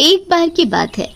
एक बार की बात है,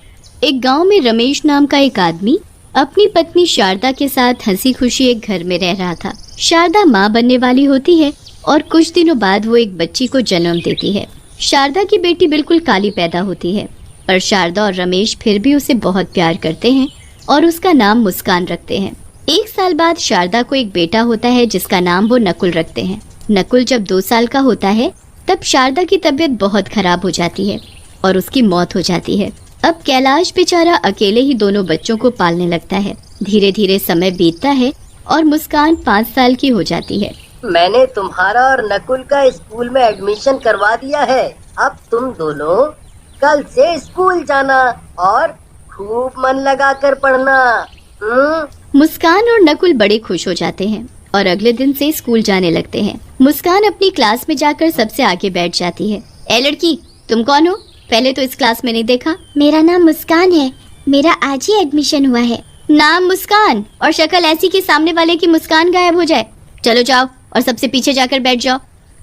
एक गांव में रमेश नाम का एक आदमी अपनी पत्नी शारदा के साथ हंसी खुशी एक घर में रह रहा था। शारदा माँ बनने वाली होती है और कुछ दिनों बाद वो एक बच्ची को जन्म देती है। शारदा की बेटी बिल्कुल काली पैदा होती है, पर शारदा और रमेश फिर भी उसे बहुत प्यार करते हैं और उसका नाम मुस्कान रखते हैं। 1 साल बाद शारदा को एक बेटा होता है जिसका नाम वो नकुल रखते हैं। नकुल जब 2 साल का होता है तब शारदा की तबीयत बहुत खराब हो जाती है और उसकी मौत हो जाती है। अब कैलाश बेचारा अकेले ही दोनों बच्चों को पालने लगता है। धीरे धीरे समय बीतता है और मुस्कान 5 साल की हो जाती है। मैंने तुम्हारा और नकुल का स्कूल में एडमिशन करवा दिया है। अब तुम दोनों कल से स्कूल जाना और खूब मन लगाकर पढ़ना। मुस्कान और नकुल बड़े खुश हो जाते हैं और अगले दिन से स्कूल जाने लगते हैं। मुस्कान अपनी क्लास में जाकर सबसे आगे बैठ जाती है। ए लड़की, तुम कौन हो? पहले तो इस क्लास में नहीं देखा। मेरा नाम मुस्कान है, मेरा आज ही एडमिशन हुआ है। नाम मुस्कान और शक्ल ऐसी कि सामने वाले की मुस्कान गायब हो जाए। चलो जाओ और सबसे पीछे जाकर बैठ जाओ।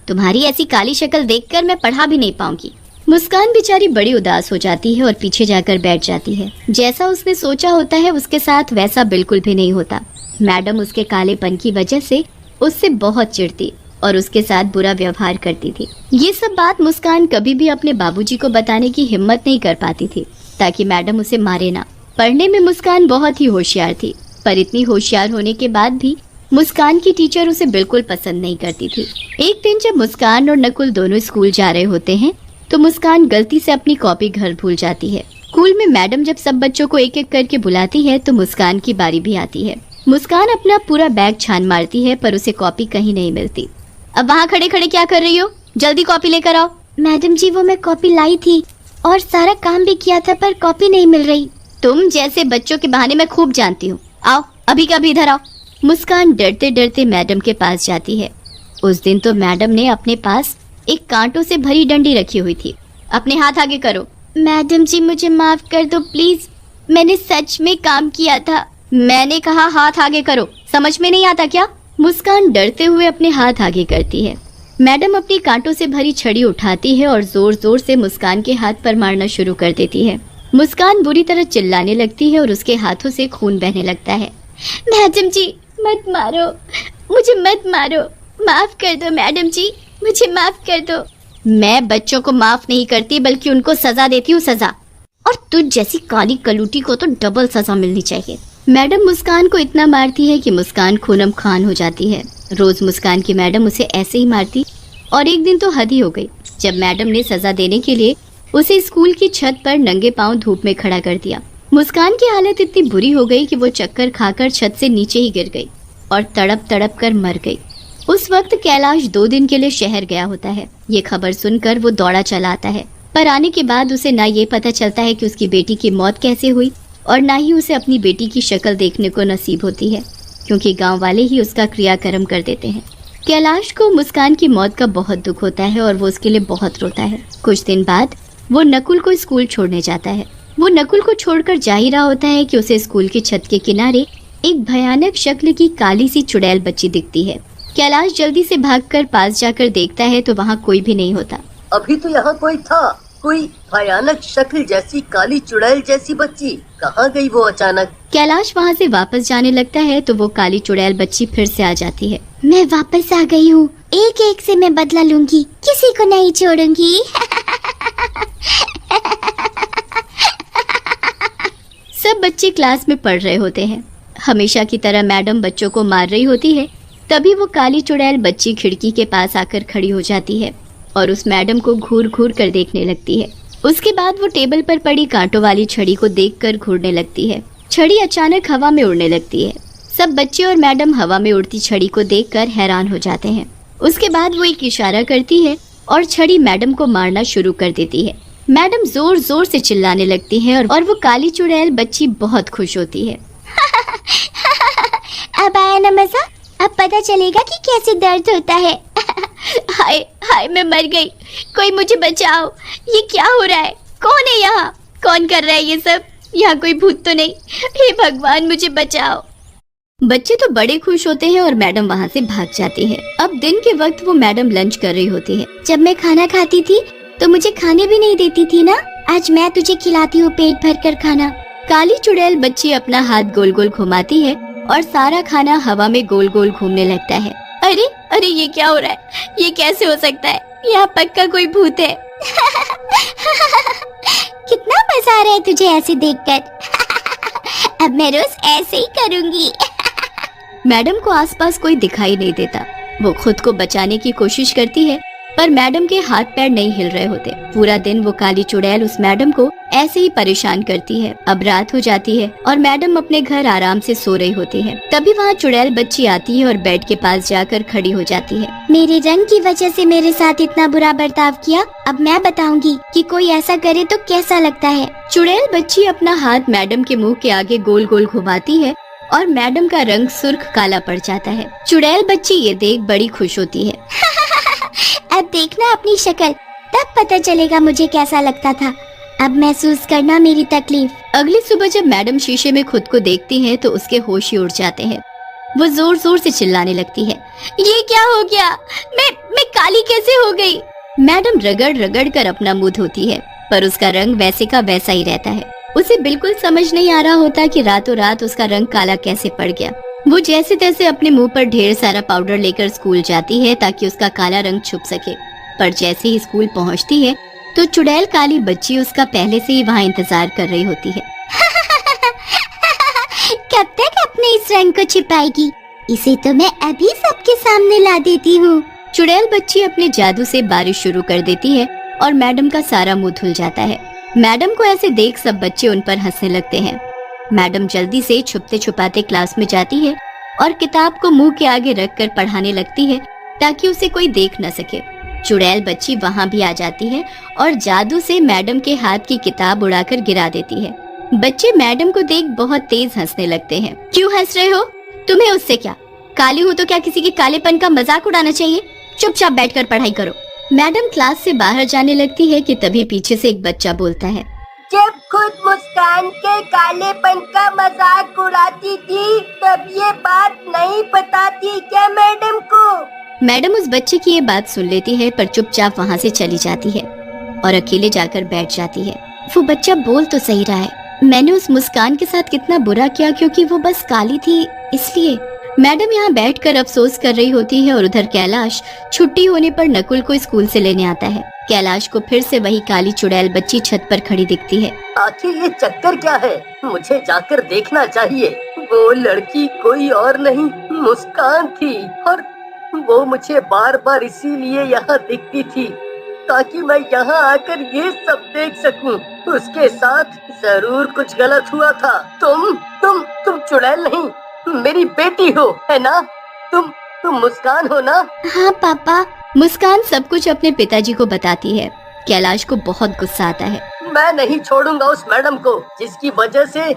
तुम्हारी ऐसी काली शक्ल देखकर मैं पढ़ा भी नहीं पाऊंगी। मुस्कान बेचारी बड़ी उदास हो जाती है और पीछे जाकर बैठ जाती है। जैसा उसने सोचा होता है उसके साथ वैसा बिल्कुल भी नहीं होता। मैडम उसके कालेपन की वजह से उससे बहुत चिढ़ती और उसके साथ बुरा व्यवहार करती थी। ये सब बात मुस्कान कभी भी अपने बाबूजी को बताने की हिम्मत नहीं कर पाती थी ताकि मैडम उसे मारे ना। पढ़ने में मुस्कान बहुत ही होशियार थी, पर इतनी होशियार होने के बाद भी मुस्कान की टीचर उसे बिल्कुल पसंद नहीं करती थी। एक दिन जब मुस्कान और नकुल दोनों स्कूल जा रहे होते हैं तो मुस्कान गलती से अपनी कॉपी घर भूल जाती है। स्कूल में मैडम जब सब बच्चों को एक एक करके बुलाती है तो मुस्कान की बारी भी आती है। मुस्कान अपना पूरा बैग छान मारती है पर उसे कॉपी कहीं नहीं मिलती। अब वहाँ खड़े खड़े क्या कर रही हो? जल्दी कॉपी लेकर आओ। मैडम जी, वो मैं कॉपी लाई थी और सारा काम भी किया था पर कॉपी नहीं मिल रही। तुम जैसे बच्चों के बहाने मैं खूब जानती हूँ। आओ अभी का अभी इधर आओ। मुस्कान डरते डरते मैडम के पास जाती है। उस दिन तो मैडम ने अपने पास एक कांटों से भरी डंडी रखी हुई थी। अपने हाथ आगे करो। मैडम जी, मुझे माफ कर दो प्लीज, मैंने सच में काम किया था। मैंने कहा हाथ आगे करो, समझ में नहीं आता क्या? मुस्कान डरते हुए अपने हाथ आगे करती है। मैडम अपनी कांटों से भरी छड़ी उठाती है और जोर जोर से मुस्कान के हाथ पर मारना शुरू कर देती है। मुस्कान बुरी तरह चिल्लाने लगती है और उसके हाथों से खून बहने लगता है। मैडम जी, मत मारो, मुझे मत मारो, माफ कर दो मैडम जी, मुझे माफ कर दो। मैं बच्चों को माफ नहीं करती बल्कि उनको सजा देती हूँ, सजा। और तुझ जैसी काली कलूटी को तो डबल सजा मिलनी चाहिए। मैडम मुस्कान को इतना मारती है कि मुस्कान खूनम खान हो जाती है। रोज मुस्कान की मैडम उसे ऐसे ही मारती और एक दिन तो हद ही हो गई जब मैडम ने सजा देने के लिए उसे स्कूल की छत पर नंगे पांव धूप में खड़ा कर दिया। मुस्कान की हालत इतनी बुरी हो गई कि वो चक्कर खाकर छत से नीचे ही गिर गई और तड़प तड़प कर मर गई। उस वक्त कैलाश 2 दिन के लिए शहर गया होता है। ये खबर सुनकर वो दौड़ा चला आता है, पर आने के बाद उसे ना ये पता चलता है कि उसकी बेटी की मौत कैसे हुई और ना ही उसे अपनी बेटी की शक्ल देखने को नसीब होती है, क्योंकि गांव वाले ही उसका क्रियाकर्म कर देते हैं। कैलाश को मुस्कान की मौत का बहुत दुख होता है और वो उसके लिए बहुत रोता है। कुछ दिन बाद वो नकुल को स्कूल छोड़ने जाता है। वो नकुल को छोड़कर जा ही रहा होता है कि उसे स्कूल की छत के किनारे एक भयानक शक्ल की काली सी चुड़ैल बच्ची दिखती है। कैलाश जल्दी से भागकर पास जाकर देखता है तो वहाँ कोई भी नहीं होता। अभी तो यहाँ कोई था, कोई भयानक शक्ल जैसी काली चुड़ैल जैसी बच्ची कहाँ गई वो अचानक? कैलाश वहाँ से वापस जाने लगता है तो वो काली चुड़ैल बच्ची फिर से आ जाती है। मैं वापस आ गई हूँ, एक एक से मैं बदला लूंगी, किसी को नहीं छोड़ूंगी। सब बच्चे क्लास में पढ़ रहे होते हैं। हमेशा की तरह मैडम बच्चों को मार रही होती है। तभी वो काली चुड़ैल बच्ची खिड़की के पास आकर खड़ी हो जाती है और उस मैडम को घूर घूर कर देखने लगती है। उसके बाद वो टेबल पर पड़ी कांटों वाली छड़ी को देखकर घूरने लगती है। छड़ी अचानक हवा में उड़ने लगती है। सब बच्चे और मैडम हवा में उड़ती छड़ी को देखकर हैरान हो जाते हैं। उसके बाद वो एक इशारा करती है और छड़ी मैडम को मारना शुरू कर देती है। मैडम जोर जोर से चिल्लाने लगती है और वो काली चुड़ैल बच्ची बहुत खुश होती है। अब आया ना मजा, अब पता चलेगा कि कैसे दर्द होता है। हाय हाय, मैं मर गई, कोई मुझे बचाओ। ये क्या हो रहा है? कौन है यहाँ? कौन कर रहा है ये सब? यहाँ कोई भूत तो नहीं? हे भगवान, मुझे बचाओ। बच्चे तो बड़े खुश होते हैं और मैडम वहाँ से भाग जाती है। अब दिन के वक्त वो मैडम लंच कर रही होती है। जब मैं खाना खाती थी तो मुझे खाने भी नहीं देती थी ना? आज मैं तुझे खिलाती हूँ पेट भर कर खाना। काली चुड़ैल बच्ची अपना हाथ गोल गोल घुमाती है और सारा खाना हवा में गोल गोल घूमने लगता है। अरे अरे ये क्या हो रहा है? ये कैसे हो सकता है? यहाँ पक्का कोई भूत है। कितना मजा आ रहा है तुझे ऐसे देखकर। अब मैं रोज ऐसे ही करूँगी। मैडम को आसपास कोई दिखाई नहीं देता। वो खुद को बचाने की कोशिश करती है पर मैडम के हाथ पैर नहीं हिल रहे होते। पूरा दिन वो काली चुड़ैल उस मैडम को ऐसे ही परेशान करती है। अब रात हो जाती है और मैडम अपने घर आराम से सो रही होती है। तभी वहाँ चुड़ैल बच्ची आती है और बेड के पास जाकर खड़ी हो जाती है। मेरे रंग की वजह से मेरे साथ इतना बुरा बर्ताव किया, अब मैं बताऊंगी कि कोई ऐसा करे तो कैसा लगता है। चुड़ैल बच्ची अपना हाथ मैडम के मुंह के आगे गोल गोल घुमाती है और मैडम का रंग सुर्ख काला पड़ जाता है। चुड़ैल बच्ची ये देख बड़ी खुश होती है। अब देखना अपनी शक्ल, तब पता चलेगा मुझे कैसा लगता था। अब महसूस करना मेरी तकलीफ। अगली सुबह जब मैडम शीशे में खुद को देखती हैं तो उसके होश ही उड़ जाते हैं। वो जोर जोर से चिल्लाने लगती है, ये क्या हो गया? मैं काली कैसे हो गई? मैडम रगड़ रगड़ कर अपना मुंह धोती है पर उसका रंग वैसे का वैसा ही रहता है। उसे बिल्कुल समझ नहीं आ रहा होता कि रातों रात उसका रंग काला कैसे पड़ गया। वो जैसे तैसे अपने मुंह पर ढेर सारा पाउडर लेकर स्कूल जाती है ताकि उसका काला रंग छुप सके। पर जैसे ही स्कूल पहुंचती है तो चुड़ैल काली बच्ची उसका पहले से ही वहाँ इंतजार कर रही होती है। कब तक अपने इस रंग को छिपाएगी? इसे तो मैं अभी सबके सामने ला देती हूँ। चुड़ैल बच्ची अपने जादू से बारिश शुरू कर देती है और मैडम का सारा मुंह धुल जाता है। मैडम को ऐसे देख सब बच्चे उन पर हंसने लगते हैं। मैडम जल्दी से छुपते छुपाते क्लास में जाती है और किताब को मुंह के आगे रखकर पढ़ाने लगती है ताकि उसे कोई देख न सके। चुड़ैल बच्ची वहाँ भी आ जाती है और जादू से मैडम के हाथ की किताब उड़ाकर गिरा देती है। बच्चे मैडम को देख बहुत तेज हंसने लगते हैं। क्यों हंस रहे हो? तुम्हें उससे क्या? काली हूँ तो क्या किसी के कालेपन का मजाक उड़ाना चाहिए? चुपचाप बैठकर पढ़ाई करो। मैडम क्लास से बाहर जाने लगती है कि तभी पीछे से एक बच्चा बोलता है, जब खुद मुस्कान के कालेपन का मजाक उड़ाती थी तब ये बात नहीं बताती क्या मैडम को? मैडम उस बच्चे की ये बात सुन लेती है पर चुपचाप वहाँ से चली जाती है और अकेले जाकर बैठ जाती है। वो बच्चा बोल तो सही रहा है, मैंने उस मुस्कान के साथ कितना बुरा किया क्योंकि वो बस काली थी इसलिए। मैडम यहाँ बैठकर अफसोस कर रही होती है और उधर कैलाश छुट्टी होने पर नकुल को स्कूल से लेने आता है। कैलाश को फिर से वही काली चुड़ैल बच्ची छत पर खड़ी दिखती है। आखिर ये चक्कर क्या है? मुझे जाकर देखना चाहिए। वो लड़की कोई और नहीं मुस्कान थी और वो मुझे बार बार इसीलिए यहाँ दिखती थी ताकि मैं यहाँ आकर ये सब देख सकूं। उसके साथ जरूर कुछ गलत हुआ था। तुम चुड़ैल नहीं, मेरी बेटी हो, है ना? तुम मुस्कान हो ना? हाँ पापा। मुस्कान सब कुछ अपने पिताजी को बताती है। कैलाश को बहुत गुस्सा आता है। मैं नहीं छोड़ूंगा उस मैडम को जिसकी वजह से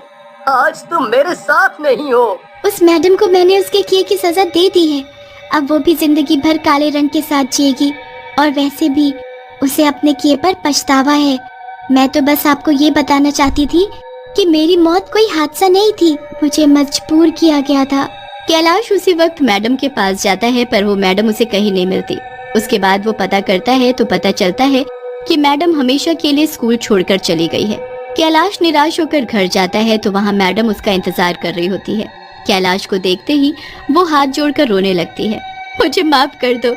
आज तुम मेरे साथ नहीं हो। उस मैडम को मैंने उसके किए की सजा दे दी है। अब वो भी जिंदगी भर काले रंग के साथ जिएगी और वैसे भी उसे अपने किए पर पछतावा है। मैं तो बस आपको ये बताना चाहती थी कि मेरी मौत कोई हादसा नहीं थी, मुझे मजबूर किया गया था। कैलाश उसी वक्त मैडम के पास जाता है पर वो मैडम उसे कहीं नहीं मिलती। उसके बाद वो पता करता है तो पता चलता है कि मैडम हमेशा के लिए स्कूल छोड़कर चली गई है। कैलाश निराश होकर घर जाता है तो वहाँ मैडम उसका इंतजार कर रही होती है। कैलाश को देखते ही वो हाथ जोड़कर रोने लगती है। मुझे माफ कर दो,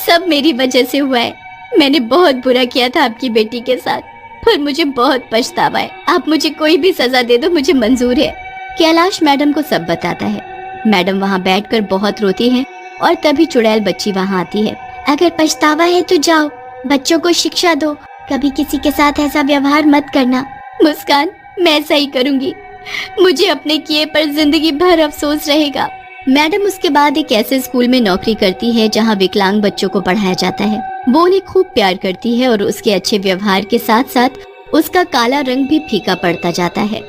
सब मेरी वजह से हुआ है। मैंने बहुत बुरा किया था आपकी बेटी के साथ, पर मुझे बहुत पछतावा है। आप मुझे कोई भी सजा दे दो, मुझे मंजूर है। कैलाश मैडम को सब बताता है। मैडम वहाँ बैठकर बहुत रोती है और तभी चुड़ैल बच्ची वहाँ आती है। अगर पछतावा है तो जाओ, बच्चों को शिक्षा दो, कभी किसी के साथ ऐसा व्यवहार मत करना। मुस्कान, मैं ऐसा ही करूँगी। मुझे अपने किए पर जिंदगी भर अफसोस रहेगा। मैडम उसके बाद एक ऐसे स्कूल में नौकरी करती है जहाँ विकलांग बच्चों को पढ़ाया जाता है। वो उन्हें खूब प्यार करती है और उसके अच्छे व्यवहार के साथ साथ उसका काला रंग भी फीका पड़ता जाता है।